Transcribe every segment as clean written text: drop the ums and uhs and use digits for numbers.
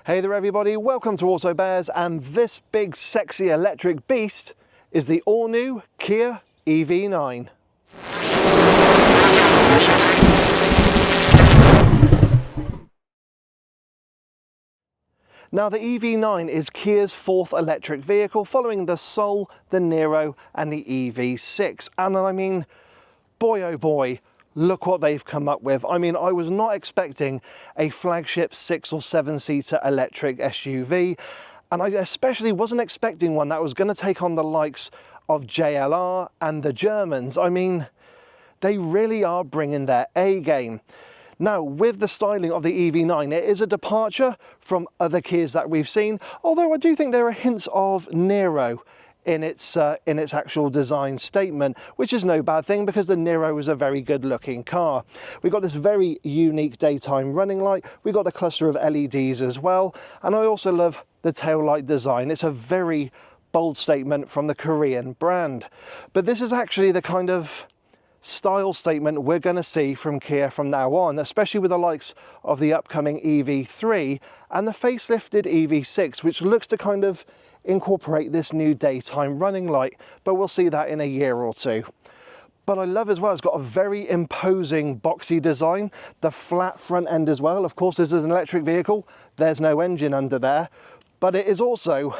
Hey there everybody, welcome to Auto Bears, and this big sexy electric beast is the all-new Kia EV9. Now the EV9 is Kia's fourth electric vehicle, following the Soul, the Niro and the EV6. And I mean, boy oh boy, look what they've come up with. I mean, I was not expecting a flagship 6 or 7 seater electric SUV, and I especially wasn't expecting one that was going to take on the likes of JLR and the Germans. I mean, they really are bringing their A game. Now, with the styling of the EV9, it is a departure from other Kias that we've seen, although I do think there are hints of Niro in its actual design statement, which is no bad thing because the Niro is a very good looking car. We've got this very unique daytime running light, we've got the cluster of LEDs as well, and I also love the tail light design. It's a very bold statement from the Korean brand. But this is actually the kind of style statement we're going to see from Kia from now on, especially with the likes of the upcoming EV3 and the facelifted EV6, which looks to kind of incorporate this new daytime running light, but we'll see that in a year or two. But I love as well, it's got a very imposing boxy design, the flat front end as well. Of course, this is an electric vehicle, there's no engine under there, but it is also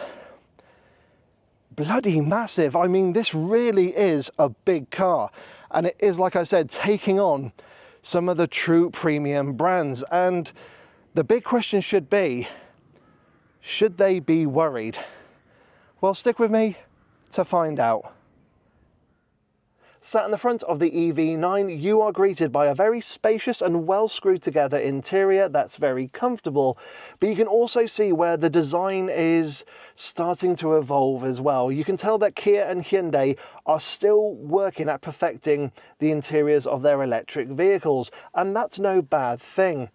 bloody massive. I mean, this really is a big car, and it is, like I said, taking on some of the true premium brands. And the big question should be, should they be worried? Well, stick with me to find out. Sat in the front of the EV9, you are greeted by a very spacious and well screwed together interior that's very comfortable, but you can also see where the design is starting to evolve as well. You can tell that Kia and Hyundai are still working at perfecting the interiors of their electric vehicles, and that's no bad thing.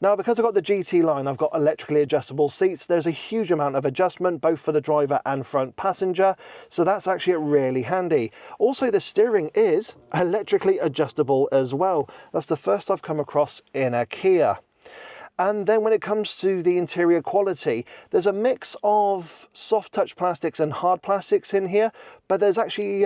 Now, because I've got the GT line, I've got electrically adjustable seats. There's a huge amount of adjustment, both for the driver and front passenger, so that's actually really handy. Also, the steering is electrically adjustable as well. That's the first I've come across in a Kia. And then when it comes to the interior quality, there's a mix of soft touch plastics and hard plastics in here, but there's actually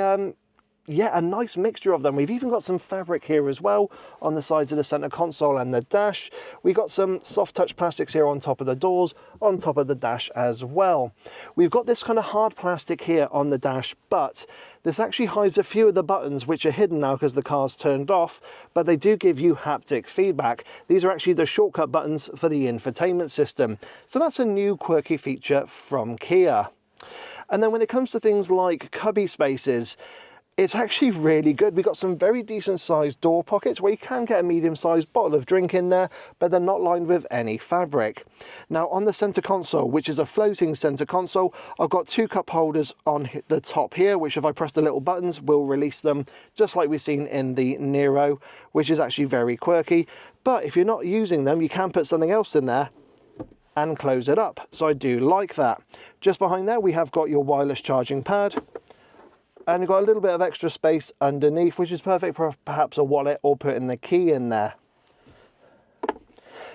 yeah, a nice mixture of them. We've even got some fabric here as well on the sides of the center console and the dash. We've got some soft touch plastics here on top of the doors, on top of the dash as well. We've got this kind of hard plastic here on the dash, but this actually hides a few of the buttons which are hidden now because the car's turned off, but they do give you haptic feedback. These are actually the shortcut buttons for the infotainment system. So that's a new quirky feature from Kia. And then when it comes to things like cubby spaces, it's actually really good. We've got some very decent sized door pockets where you can get a medium sized bottle of drink in there, but they're not lined with any fabric. Now on the center console, which is a floating center console, I've got 2 cup holders on the top here, which if I press the little buttons will release them, just like we've seen in the Niro, which is actually very quirky. But if you're not using them, you can put something else in there and close it up. So I do like that. Just behind there, we have got your wireless charging pad, and you've got a little bit of extra space underneath, which is perfect for perhaps a wallet or putting the key in there.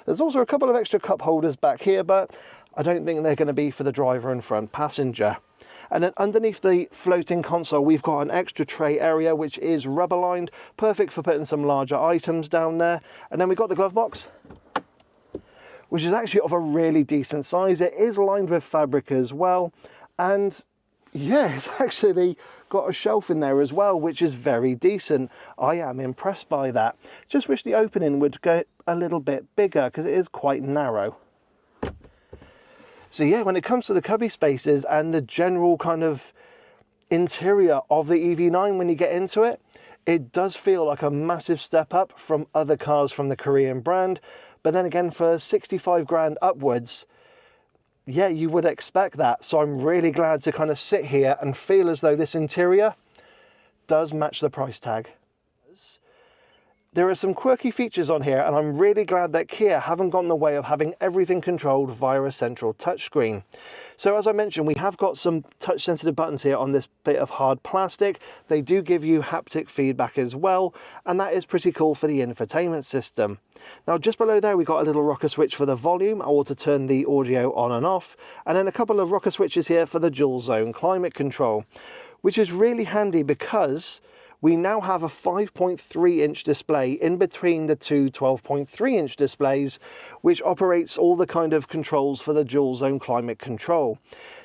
There's also a couple of extra cup holders back here, but I don't think they're going to be for the driver and front passenger. And then underneath the floating console, we've got an extra tray area, which is rubber lined, perfect for putting some larger items down there. And then we've got the glove box, which is actually of a really decent size. It is lined with fabric as well, and yeah, it's actually got a shelf in there as well, which is very decent. I am impressed by that. Just wish the opening would go a little bit bigger because it is quite narrow. So yeah, when it comes to the cubby spaces and the general kind of interior of the EV9, when you get into it, it does feel like a massive step up from other cars from the Korean brand. But then again, for 65 grand upwards, yeah, you would expect that. So I'm really glad to kind of sit here and feel as though this interior does match the price tag. there are some quirky features on here, and I'm really glad that Kia haven't gone the way of having everything controlled via a central touchscreen. So as I mentioned, we have got some touch sensitive buttons here on this bit of hard plastic. They do give you haptic feedback as well, and that is pretty cool for the infotainment system. Now just below there we've got a little rocker switch for the volume, or to turn the audio on and off, and then a couple of rocker switches here for the dual zone climate control, which is really handy because we now have a 5.3-inch display in between the two 12.3-inch displays, which operates all the kind of controls for the dual zone climate control.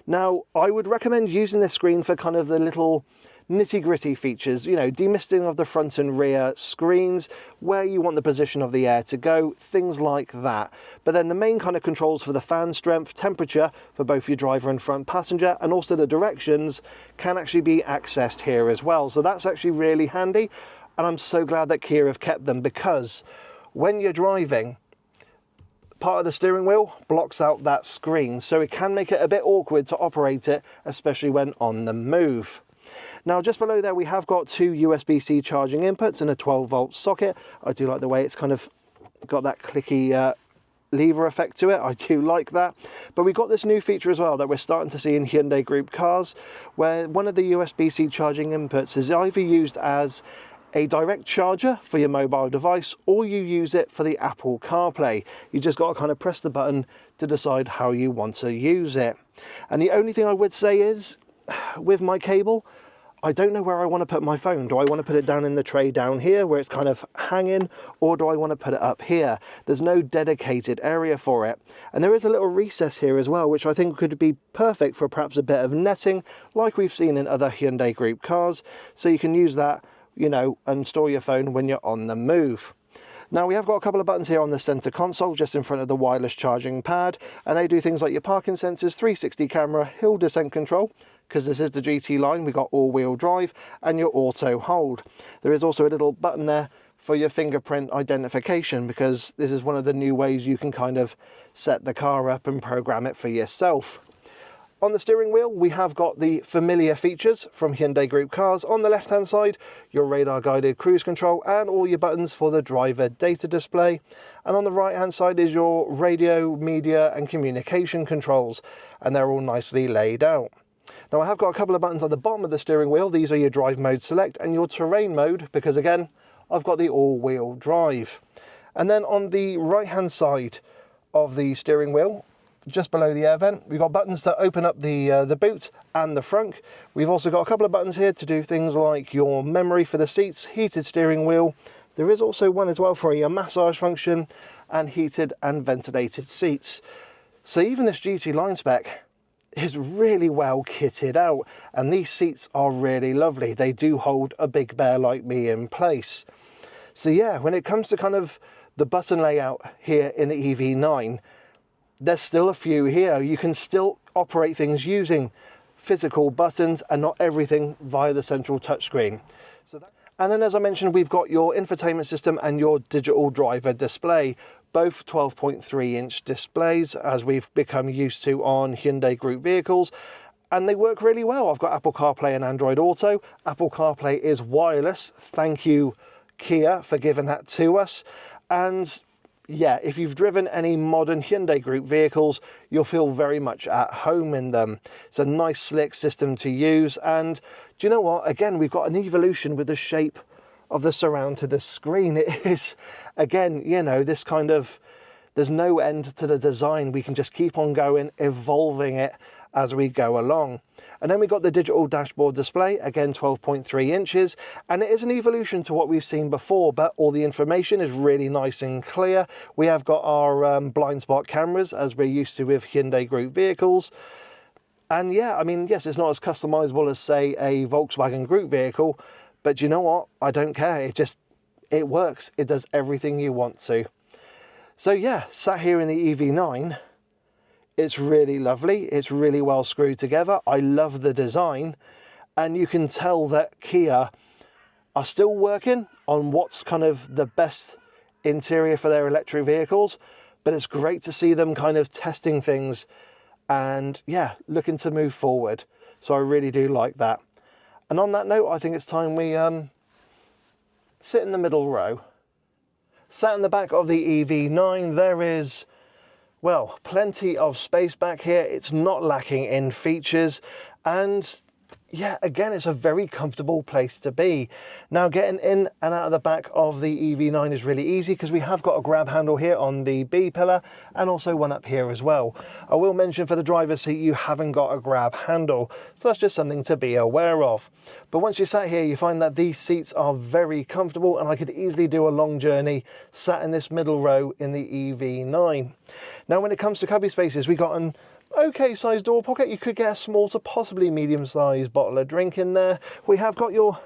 Now, I would recommend using this screen for kind of the little nitty-gritty features, you know, demisting of the front and rear screens, where you want the position of the air to go, things like that. But then the main kind of controls for the fan strength, temperature for both your driver and front passenger, and also the directions can actually be accessed here as well. So that's actually really handy, and I'm so glad that Kia have kept them, because when you're driving, part of the steering wheel blocks out that screen, so it can make it a bit awkward to operate it, especially when on the move. Now just below there we have got two USB-C charging inputs and a 12-volt socket. I do like the way it's kind of got that clicky lever effect to it. I do like that. But we've got this new feature as well that we're starting to see in Hyundai Group cars, where one of the USB-C charging inputs is either used as a direct charger for your mobile device, or you use it for the Apple CarPlay. You just got to kind of press the button to decide how you want to use it. And the only thing I would say is, with my cable, I don't know where I want to put my phone. Do I want to put it down in the tray down here where it's kind of hanging, or do I want to put it up here? There's no dedicated area for it. And there is a little recess here as well, which I think could be perfect for perhaps a bit of netting, like we've seen in other Hyundai Group cars. So you can use that, you know, and store your phone when you're on the move. Now we have got a couple of buttons here on the center console, just in front of the wireless charging pad, and they do things like your parking sensors, 360 camera, hill descent control, because this is the GT line, we've got all-wheel drive, and your auto hold. There is also a little button there for your fingerprint identification, because this is one of the new ways you can kind of set the car up and program it for yourself. On the steering wheel, we have got the familiar features from Hyundai Group cars. On the left-hand side, your radar-guided cruise control and all your buttons for the driver data display. And on the right-hand side is your radio, media, and communication controls, and they're all nicely laid out. Now I have got a couple of buttons on the bottom of the steering wheel. These are your drive mode select and your terrain mode, because again, I've got the all-wheel drive. And then on the right-hand side of the steering wheel, just below the air vent, we've got buttons to open up the boot and the frunk. We've also got a couple of buttons here to do things like your memory for the seats, heated steering wheel. There is also one as well for your massage function, and heated and ventilated seats. So even this GT line spec is really well kitted out, and these seats are really lovely. They do hold a big bear like me in place. So yeah, when it comes to kind of the button layout here in the EV9, there's still a few here. You can still operate things using physical buttons and not everything via the central touchscreen. And then, as I mentioned, we've got your infotainment system and your digital driver display, both 12.3-inch displays, as we've become used to on Hyundai Group vehicles, and they work really well. I've got Apple CarPlay and Android Auto. Apple CarPlay is wireless. Thank you, Kia, for giving that to us. And yeah, if you've driven any modern Hyundai Group vehicles, you'll feel very much at home in them. It's a nice, slick system to use. And do you know what? Again, we've got an evolution with the shape of the surround to the screen. It is, again, you know, this kind of, there's no end to the design. We can just keep on going, evolving it as we go along. And then we got the digital dashboard display, again 12.3 inches, and it is an evolution to what we've seen before, but all the information is really nice and clear. We have got our blind spot cameras, as we're used to with Hyundai Group vehicles. And yeah, I mean, yes, it's not as customizable as, say, a Volkswagen Group vehicle, but you know what? I don't care. It works. It does everything you want to. So yeah, sat here in the EV9, it's really lovely. It's really well screwed together. I love the design, and you can tell that Kia are still working on what's kind of the best interior for their electric vehicles, but it's great to see them kind of testing things and yeah, looking to move forward. So I really do like that. And on that note, I think it's time we sit in the middle row Sat in the back of the EV9, there is, well, plenty of space back here. It's not lacking in features, and yeah, again, it's a very comfortable place to be. Now, getting in and out of the back of the EV9 is really easy because we have got a grab handle here on the B pillar and also one up here as well. I will mention for the driver's seat, you haven't got a grab handle, so that's just something to be aware of. But once you're sat here, you find that these seats are very comfortable, and I could easily do a long journey sat in this middle row in the EV9. Now, when it comes to cubby spaces, we got an okay sized door pocket. You could get a small to possibly medium sized bottle of drink in there. We have got your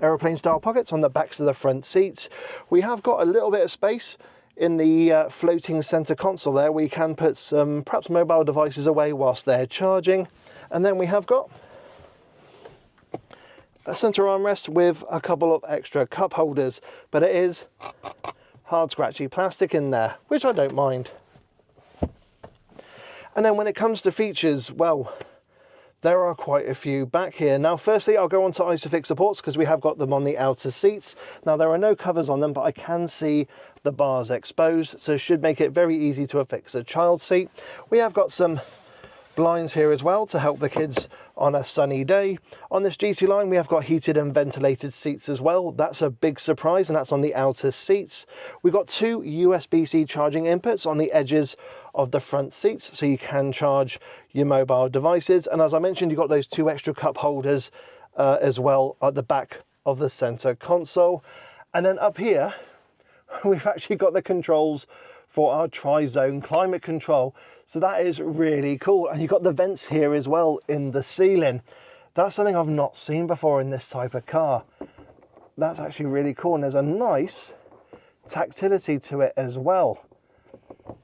aeroplane style pockets on the backs of the front seats. We have got a little bit of space in the floating center console there. We can put some perhaps mobile devices away whilst they're charging. And then we have got a center armrest with a couple of extra cup holders, but it is hard scratchy plastic in there, which I don't mind. And then when it comes to features, well, there are quite a few back here. Now, firstly, I'll go on to ISOFIX supports because we have got them on the outer seats. Now, there are no covers on them, but I can see the bars exposed, so it should make it very easy to affix a child seat. We have got some blinds here as well to help the kids on a sunny day. On this GT line, we have got heated and ventilated seats as well. That's a big surprise, and that's on the outer seats. We've got two USB-C charging inputs on the edges of the front seats, so you can charge your mobile devices. And as I mentioned, you've got those two extra cup holders as well at the back of the center console. And then up here, we've actually got the controls for our tri-zone climate control. So that is really cool. And you've got the vents here as well in the ceiling. That's something I've not seen before in this type of car. That's actually really cool. And there's a nice tactility to it as well.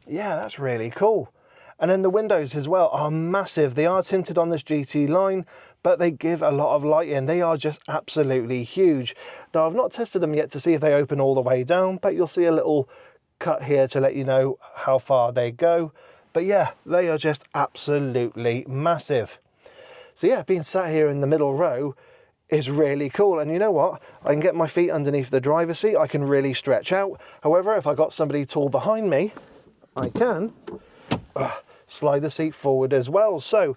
Yeah, that's really cool. And then the windows as well are massive. They are tinted on this GT line, but they give a lot of light in. They are just absolutely huge. Now, I've not tested them yet to see if they open all the way down, but you'll see a little cut here to let you know how far they go. But yeah, they are just absolutely massive. So yeah, being sat here in the middle row is really cool. And you know what? I can get my feet underneath the driver's seat. I can really stretch out. However, if I got somebody tall behind me, I can slide the seat forward as well. So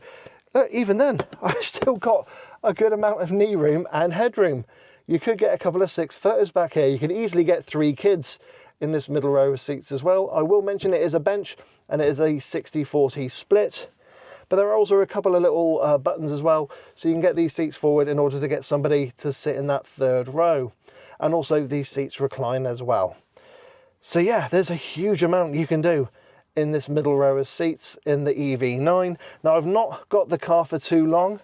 look, even then, I've still got a good amount of knee room and headroom. You could get a couple of 6-footers back here. You could easily get 3 kids in this middle row of seats as well. I will mention it is a bench and it is a 60-40 split. But there are also a couple of little buttons as well, so you can get these seats forward in order to get somebody to sit in that 3rd row. And also these seats recline as well. So yeah, there's a huge amount you can do in this middle row of seats in the EV9. Now, I've not got the car for too long,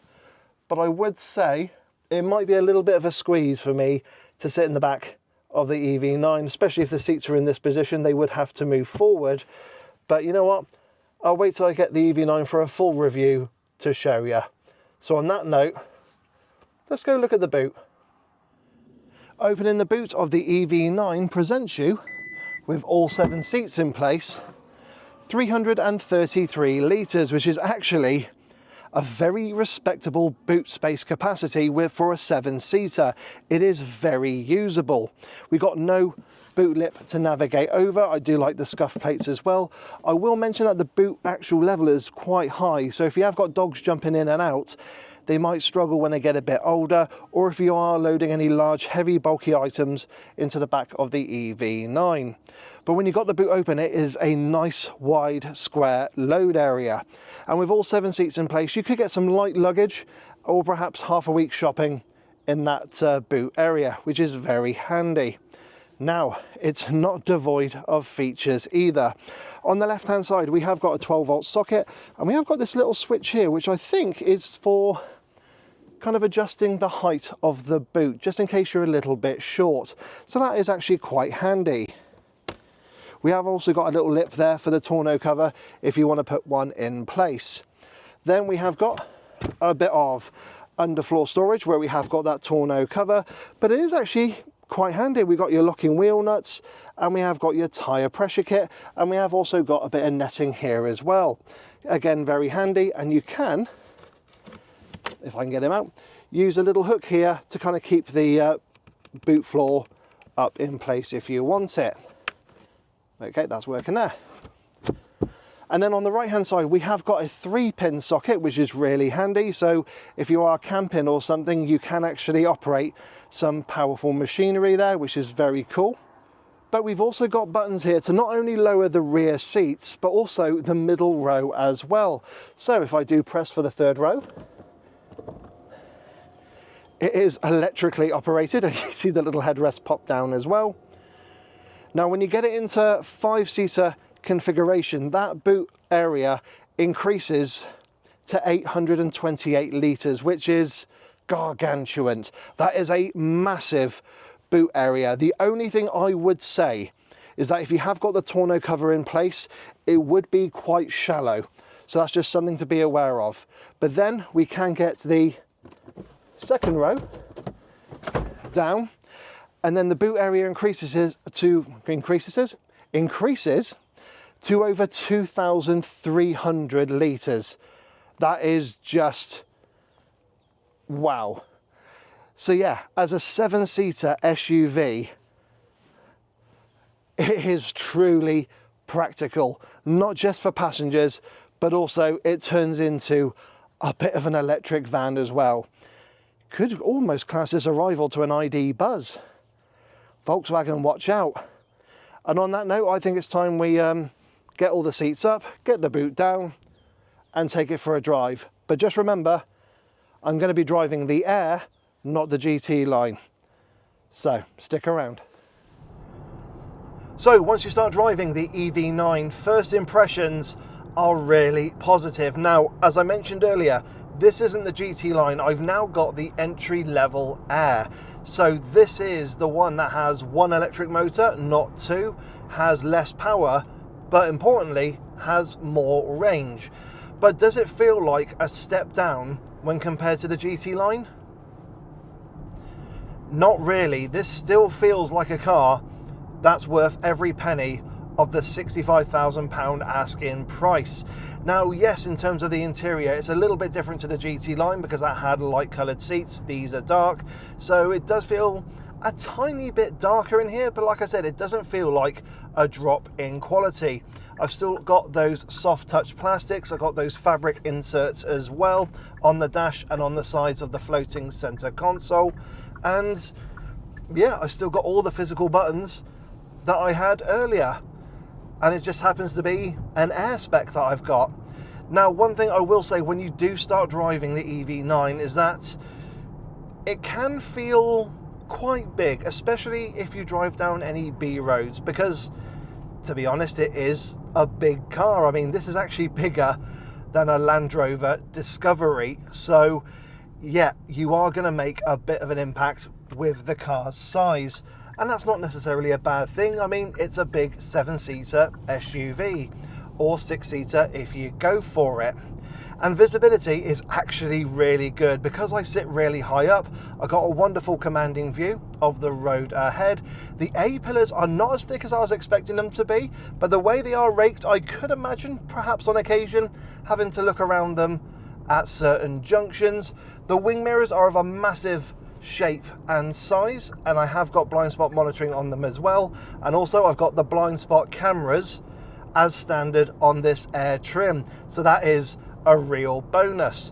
but I would say it might be a little bit of a squeeze for me to sit in the back of the EV9, especially if the seats are in this position. They would have to move forward. But you know what? I'll wait till I get the EV9 for a full review to show you. So on that note, let's go look at the boot. Opening the boot of the EV9 presents you with all 7 seats in place, 333 litres, which is actually a very respectable boot space capacity for a 7-seater. It is very usable. We got no boot lip to navigate over. I do like the scuff plates as well. I will mention that the boot actual level is quite high, so if you have got dogs jumping in and out, they might struggle when they get a bit older, or if you are loading any large, heavy, bulky items into the back of the EV9. But when you've got the boot open, it is a nice, wide, square load area. And with all 7 seats in place, you could get some light luggage or perhaps half a week shopping in that boot area, which is very handy. Now, it's not devoid of features either. On the left-hand side, we have got a 12-volt socket, and we have got this little switch here, which I think is for kind of adjusting the height of the boot, just in case you're a little bit short. So that is actually quite handy. We have also got a little lip there for the tonneau cover if you want to put one in place. Then we have got a bit of underfloor storage where we have got that tonneau cover, but it is actually quite handy. We've got your locking wheel nuts, and we have got your tyre pressure kit, and we have also got a bit of netting here as well. Again, very handy, and you can, if I can get him out, use a little hook here to kind of keep the boot floor up in place if you want it. Okay, that's working there. And then on the right hand side, we have got a 3-pin socket, which is really handy. So if you are camping or something, you can actually operate some powerful machinery there, which is very cool. But we've also got buttons here to not only lower the rear seats, but also the middle row as well. So if I do press for the 3rd row, it is electrically operated, and you see the little headrest pop down as well. Now, when you get it into 5-seater configuration, that boot area increases to 828 litres, which is gargantuan. That is a massive boot area. The only thing I would say is that if you have got the tonneau cover in place, it would be quite shallow. So that's just something to be aware of. But then we can get the 2nd row down, and then the boot area increases to over 2,300 litres. That is just wow. So yeah, as a 7-seater SUV, it is truly practical, not just for passengers, but also it turns into a bit of an electric van as well. Could almost class this a rival to an ID Buzz. Volkswagen, watch out. And on that note, I think it's time we get all the seats up, get the boot down, and take it for a drive. But just remember, I'm going to be driving the Air, not the GT line. So stick around. So once you start driving the EV9, first impressions are really positive. Now, as I mentioned earlier, this isn't the GT line. I've now got the entry-level Air. So this is the one that has 1 electric motor, not 2, has less power, but importantly, has more range. But does it feel like a step down when compared to the GT line? Not really. This still feels like a car that's worth every penny of the £65,000 ask-in price. Now, yes, in terms of the interior, it's a little bit different to the GT line because that had light coloured seats. These are dark, so it does feel a tiny bit darker in here, but like I said, it doesn't feel like a drop in quality. I've still got those soft touch plastics. I've got those fabric inserts as well on the dash and on the sides of the floating center console. And yeah, I've still got all the physical buttons that I had earlier. And it just happens to be an Air spec that I've got. Now, one thing I will say when you do start driving the EV9 is that it can feel quite big, especially if you drive down any B roads, because to be honest, it is a big car. I mean, this is actually bigger than a Land Rover Discovery. So yeah, you are going to make a bit of an impact with the car's size. And that's not necessarily a bad thing. I mean, it's a big 7-seater SUV, or 6-seater if you go for it. And visibility is actually really good. Because I sit really high up, I've got a wonderful commanding view of the road ahead. The A-pillars are not as thick as I was expecting them to be, but the way they are raked, I could imagine perhaps on occasion having to look around them at certain junctions. The wing mirrors are of a massive shape and size, and I have got blind spot monitoring on them as well, and also I've got the blind spot cameras as standard on this Air trim, so that is a real bonus.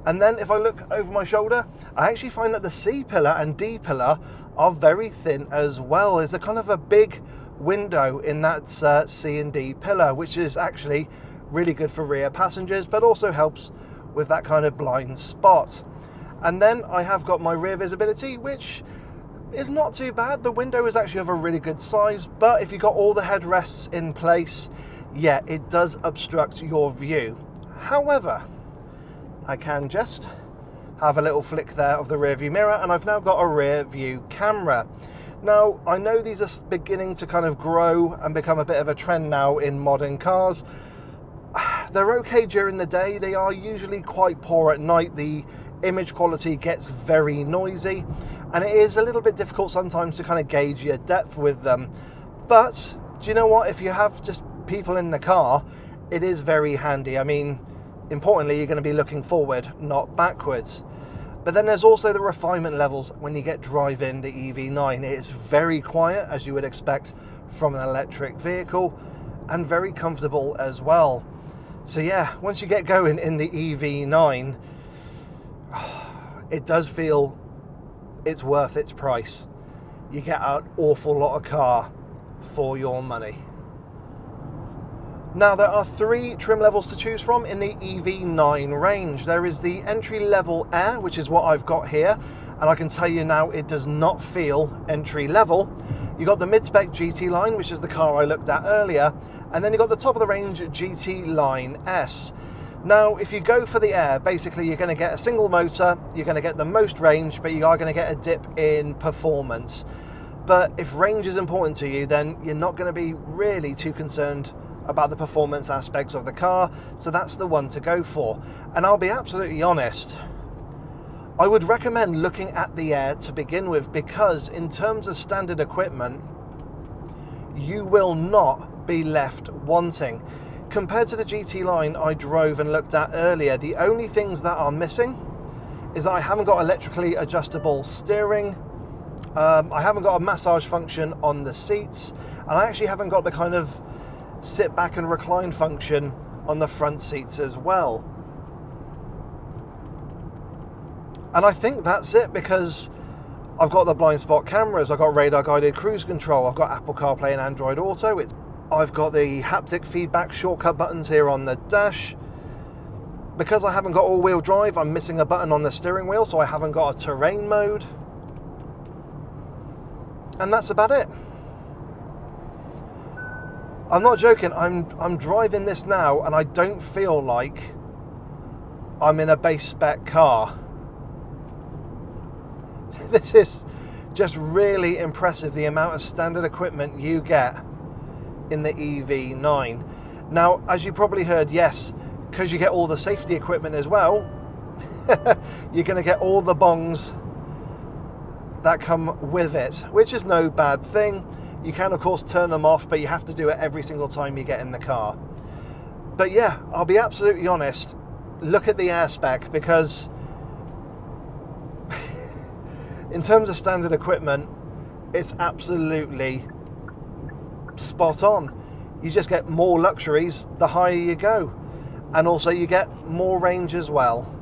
And then if I look over my shoulder, I actually find that the C pillar and D pillar are very thin as well. There's a kind of a big window in that C and D pillar, which is actually really good for rear passengers, but also helps with that kind of blind spot. And then I have got my rear visibility, which is not too bad. The window is actually of a really good size, but if you've got all the headrests in place, yeah, it does obstruct your view. However, I can just have a little flick there of the rear view mirror, and I've now got a rear view camera. Now, I know these are beginning to kind of grow and become a bit of a trend now in modern cars. They're okay during the day. They are usually quite poor at night. The image quality gets very noisy, and it is a little bit difficult sometimes to kind of gauge your depth with them. But do you know what? If you have just people in the car, it is very handy. I mean, importantly, you're going to be looking forward, not backwards. But then there's also the refinement levels when you get driving the EV9. It is very quiet, as you would expect from an electric vehicle, and very comfortable as well. So yeah, once you get going in the EV9, it does feel it's worth its price. You get an awful lot of car for your money. Now, there are 3 trim levels to choose from in the EV9 range. There is the entry level Air, which is what I've got here, and I can tell you now it does not feel entry level. You got the mid-spec GT line, which is the car I looked at earlier, and then you got the top of the range GT Line S. Now, if you go for the Air, basically you're going to get a single motor, you're going to get the most range, but you are going to get a dip in performance. But if range is important to you, then you're not going to be really too concerned about the performance aspects of the car, so that's the one to go for. And I'll be absolutely honest, I would recommend looking at the Air to begin with, because in terms of standard equipment, you will not be left wanting. Compared to the GT line I drove and looked at earlier, the only things that are missing is that I haven't got electrically adjustable steering, I haven't got a massage function on the seats, and I actually haven't got the kind of sit back and recline function on the front seats as well. And I think that's it, because I've got the blind spot cameras, I've got radar guided cruise control, I've got Apple CarPlay and Android Auto, I've got the haptic feedback shortcut buttons here on the dash. Because I haven't got all-wheel drive, I'm missing a button on the steering wheel, so I haven't got a terrain mode. And that's about it. I'm not joking, I'm driving this now and I don't feel like I'm in a base spec car. This is just really impressive, the amount of standard equipment you get in the EV9. Now, as you probably heard, yes, because you get all the safety equipment as well, you're going to get all the bongs that come with it, which is no bad thing. You can, of course, turn them off, but you have to do it every single time you get in the car. But yeah, I'll be absolutely honest, look at the Air spec, because in terms of standard equipment, it's absolutely spot on. You just get more luxuries the higher you go, and also you get more range as well.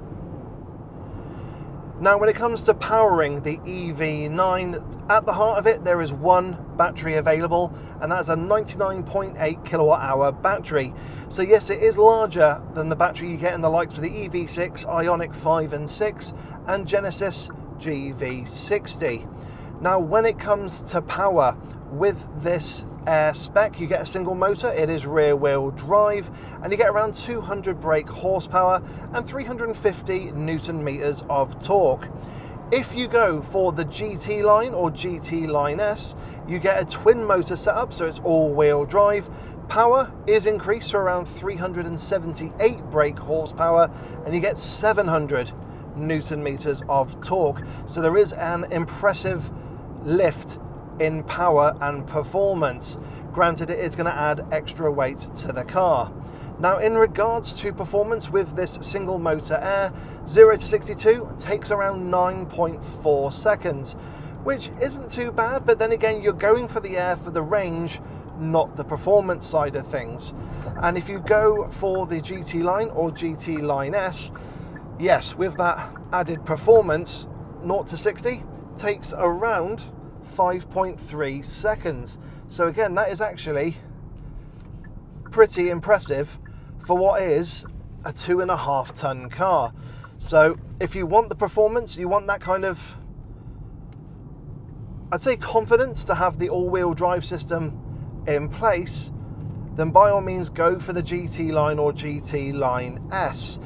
Now, when it comes to powering the EV9, at the heart of it, there is one battery available, and that's a 99.8 kilowatt hour battery. So yes, it is larger than the battery you get in the likes of the EV6, Ioniq 5 and 6, and Genesis GV60. Now, when it comes to power with this Air spec, you get a single motor, it is rear wheel drive, and you get around 200 brake horsepower and 350 Newton meters of torque. If you go for the GT line or GT Line S, you get a twin motor setup, so it's all wheel drive. Power is increased to around 378 brake horsepower, and you get 700 Newton meters of torque. So there is an impressive lift in power and performance. Granted, it is going to add extra weight to the car. Now, in regards to performance with this single motor Air, 0 to 62 takes around 9.4 seconds, which isn't too bad, but then again, you're going for the Air for the range, not the performance side of things. And if you go for the GT line or GT Line S, yes, with that added performance, 0 to 60 takes around 5.3 seconds. So again, that is actually pretty impressive for what is a 2.5 ton car. So if you want the performance, you want that kind of, I'd say, confidence to have the all-wheel drive system in place, then by all means go for the GT line or GT Line S.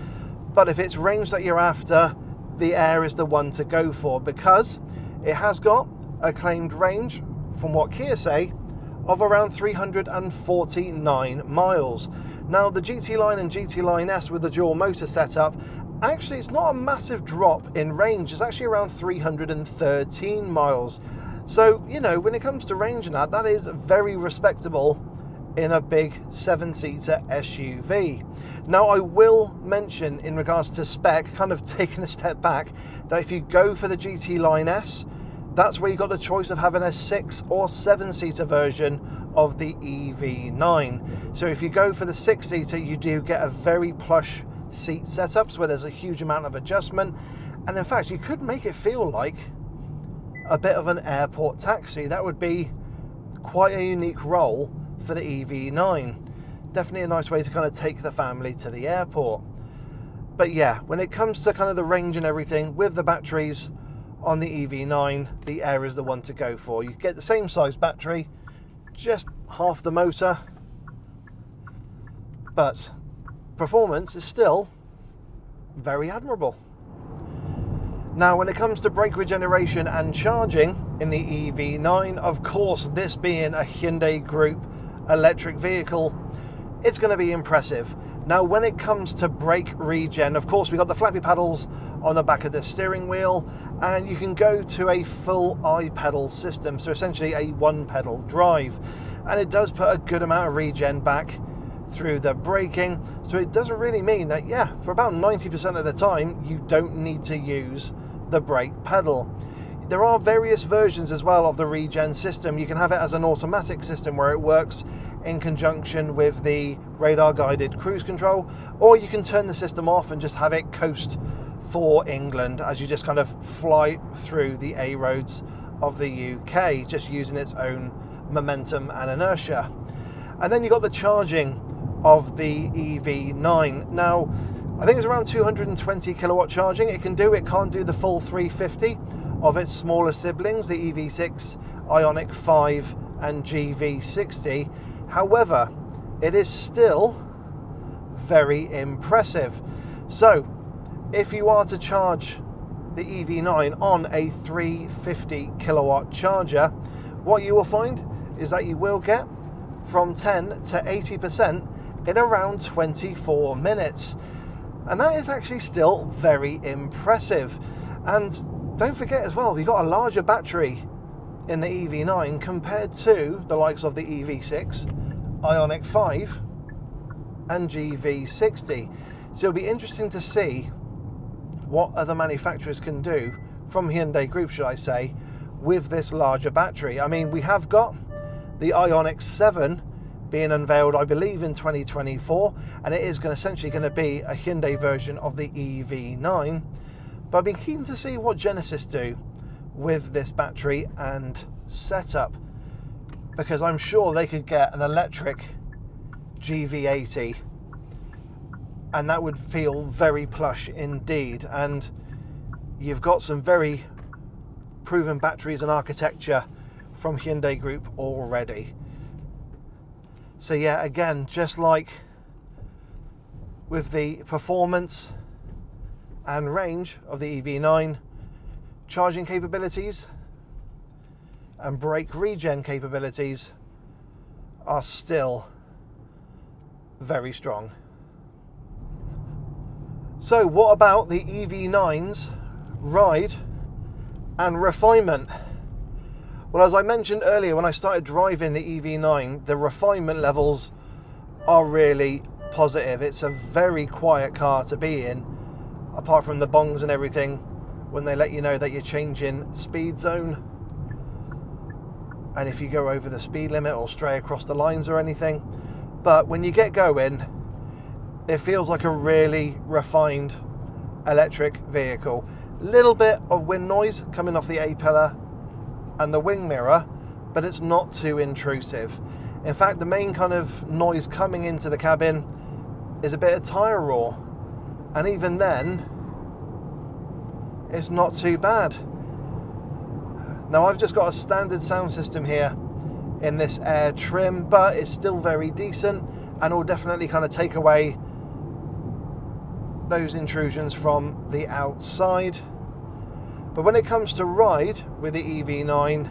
But if it's range that you're after, the Air is the one to go for, because it has got a claimed range, from what Kia say, of around 349 miles. Now, the GT line and GT Line S with the dual motor setup, actually it's not a massive drop in range, it's actually around 313 miles. So, you know, when it comes to range and that is very respectable in a big 7-seater SUV. Now, I will mention in regards to spec, kind of taking a step back, that if you go for the GT Line S, that's where you got the choice of having a 6 or 7-seater version of the EV9. So if you go for the 6-seater, you do get a very plush seat setups where there's a huge amount of adjustment, and in fact you could make it feel like a bit of an airport taxi. That would be quite a unique role for the EV9. Definitely a nice way to kind of take the family to the airport. But yeah, when it comes to kind of the range and everything, with the batteries on the EV9, the Air is the one to go for. You get the same size battery, just half the motor, but performance is still very admirable. Now, when it comes to brake regeneration and charging in the EV9, of course, this being a Hyundai Group electric vehicle, it's going to be impressive. Now, when it comes to brake regen, of course, we've got the flappy paddles on the back of the steering wheel, and you can go to a full i-pedal system, so essentially a one-pedal drive. And it does put a good amount of regen back through the braking, so it doesn't really mean that, yeah, for about 90% of the time, you don't need to use the brake pedal. There are various versions as well of the regen system. You can have it as an automatic system where it works in conjunction with the radar guided cruise control, or you can turn the system off and just have it coast for England as you just kind of fly through the A roads of the UK, just using its own momentum and inertia. And then you've got the charging of the EV9. Now, I think it's around 220 kilowatt charging it can do. It can't do the full 350 of its smaller siblings, the EV6, Ioniq 5 and GV60. However, it is still very impressive. So, if you are to charge the EV9 on a 350 kilowatt charger, what you will find is that you will get from 10 to 80% in around 24 minutes. And that is actually still very impressive. And don't forget as well, we've got a larger battery in the EV9 compared to the likes of the EV6, Ioniq 5 and GV60. So it'll be interesting to see what other manufacturers can do, from Hyundai Group should I say, with this larger battery. I mean, we have got the Ioniq 7 being unveiled, I believe, in 2024, and it is essentially going to be a Hyundai version of the EV9. But I've been keen to see what Genesis do with this battery and setup, because I'm sure they could get an electric GV80 and that would feel very plush indeed. And you've got some very proven batteries and architecture from Hyundai Group already. So yeah, again, just like with the performance and range of the EV9, charging capabilities and brake regen capabilities are still very strong. So what about the EV9's ride and refinement? Well, as I mentioned earlier, when I started driving the EV9, the refinement levels are really positive. It's a very quiet car to be in, apart from the bongs and everything, when they let you know that you're changing speed zone, and if you go over the speed limit or stray across the lines or anything. But when you get going, it feels like a really refined electric vehicle. Little bit of wind noise coming off the A-pillar and the wing mirror, but it's not too intrusive. In fact, the main kind of noise coming into the cabin is a bit of tyre roar, and even then it's not too bad. Now, I've just got a standard sound system here in this Air trim, but it's still very decent and will definitely kind of take away those intrusions from the outside. But when it comes to ride with the EV9,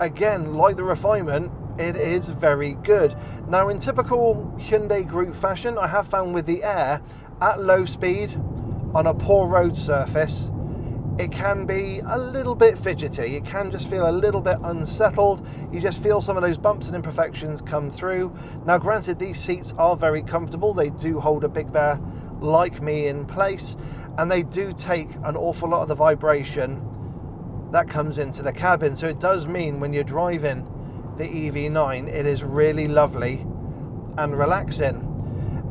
again, like the refinement, it is very good. Now, in typical Hyundai Group fashion, I have found with the Air, at low speed on a poor road surface, it can be a little bit fidgety. It can just feel a little bit unsettled. You just feel some of those bumps and imperfections come through. Now, granted, these seats are very comfortable. They do hold a big bear like me in place, and they do take an awful lot of the vibration that comes into the cabin. So it does mean when you're driving the EV9, it is really lovely and relaxing.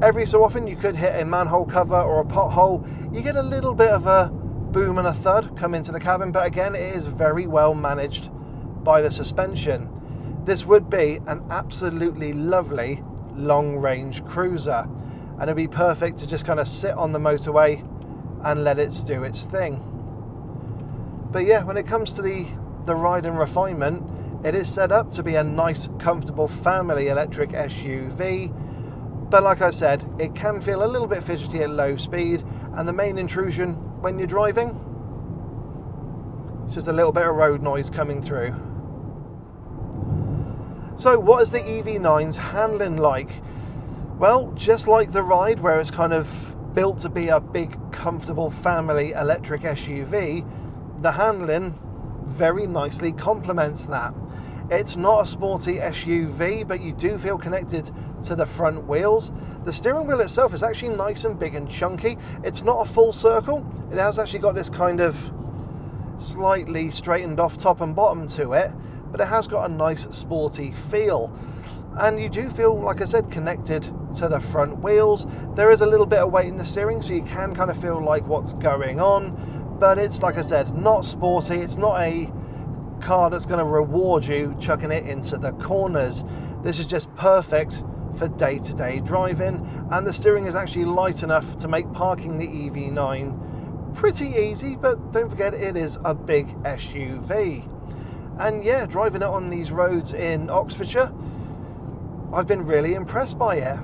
Every so often you could hit a manhole cover or a pothole. You get a little bit of a boom and a thud come into the cabin, but again, it is very well managed by the suspension. This would be an absolutely lovely long-range cruiser, and it'd be perfect to just kind of sit on the motorway and let it do its thing. But yeah, when it comes to the ride and refinement, it is set up to be a nice, comfortable family electric SUV. But like I said, it can feel a little bit fidgety at low speed, and the main intrusion when you're driving, it's just a little bit of road noise coming through. So what is the EV9's handling like? Well, just like the ride, where it's kind of built to be a big, comfortable family electric SUV, the handling very nicely complements that. It's not a sporty SUV, but you do feel connected to the front wheels. The steering wheel itself is actually nice and big and chunky. It's not a full circle. It has actually got this kind of slightly straightened off top and bottom to it, but it has got a nice sporty feel. And you do feel, like I said, connected to the front wheels. There is a little bit of weight in the steering, so you can kind of feel like what's going on, but it's, like I said, not sporty. It's not a car that's going to reward you chucking it into the corners. This is just perfect for day-to-day driving, and the steering is actually light enough to make parking the EV9 pretty easy. But don't forget, it is a big SUV. And yeah, driving it on these roads in Oxfordshire, I've been really impressed by it,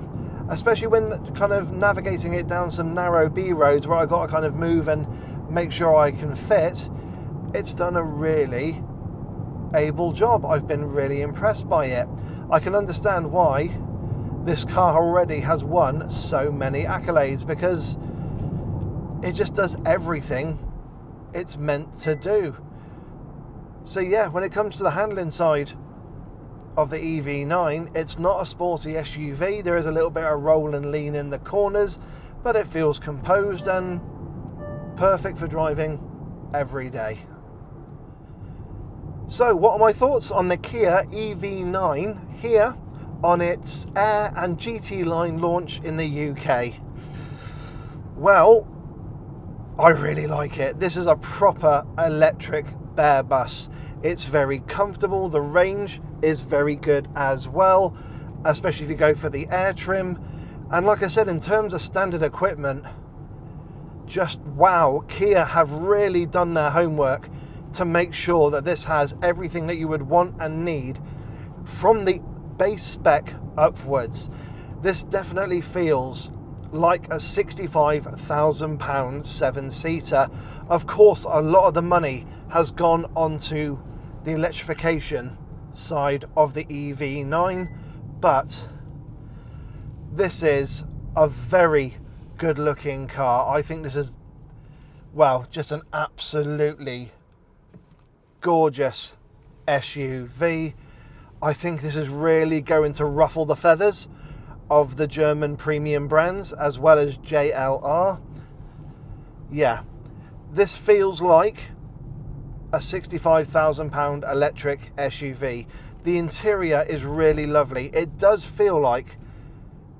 especially when kind of navigating it down some narrow B roads where I've got to kind of move and make sure I can fit. It's done a really able job. I've been really impressed by it. I can understand why this car already has won so many accolades, because it just does everything it's meant to do. So yeah, when it comes to the handling side of the EV9, it's not a sporty SUV. There is a little bit of roll and lean in the corners, but it feels composed and perfect for driving every day. So what are my thoughts on the Kia EV9 here on its Air and GT line launch in the UK? Well, I really like it. This is a proper electric bear bus. It's very comfortable. The range is very good as well, especially if you go for the Air trim. And like I said, in terms of standard equipment, just wow, Kia have really done their homework to make sure that this has everything that you would want and need from the base spec upwards. This definitely feels like a £65,000 7-seater. Of course, a lot of the money has gone onto the electrification side of the EV9, but this is a very good looking car. I think this is, well, just an absolutely gorgeous SUV. I think this is really going to ruffle the feathers of the German premium brands as well as JLR. Yeah, this feels like a £65,000 electric SUV. The interior is really lovely. It does feel like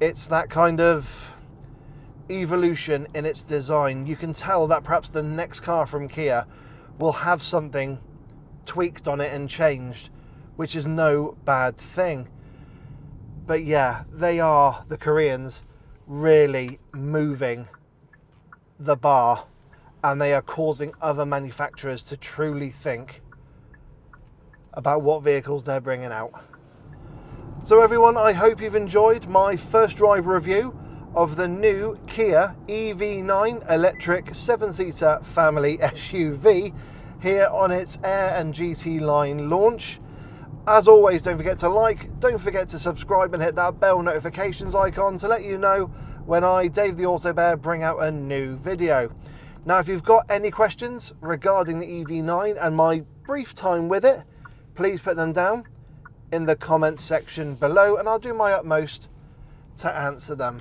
it's that kind of evolution in its design. You can tell that perhaps the next car from Kia will have something tweaked on it and changed, which is no bad thing. But yeah, they are, the Koreans, really moving the bar, and they are causing other manufacturers to truly think about what vehicles they're bringing out. So everyone, I hope you've enjoyed my first drive review of the new Kia EV9 electric 7-seater family SUV here on its Air and GT line launch. As always, don't forget to like, don't forget to subscribe and hit that bell notifications icon to let you know when I, Dave the Auto Bear, bring out a new video. Now, if you've got any questions regarding the EV9 and my brief time with it, please put them down in the comments section below and I'll do my utmost to answer them.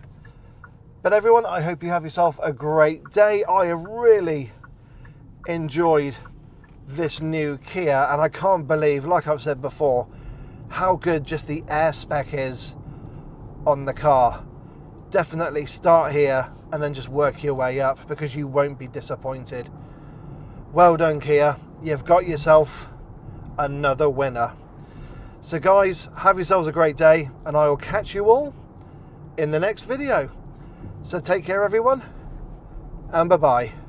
But everyone, I hope you have yourself a great day. I have really enjoyed this new Kia, and I can't believe, like I've said before, how good just the air spec is on the car. Definitely start here and then just work your way up, because you won't be disappointed. Well done, Kia. You've got yourself another winner. So guys, have yourselves a great day, and I will catch you all in the next video. So take care everyone, and bye-bye.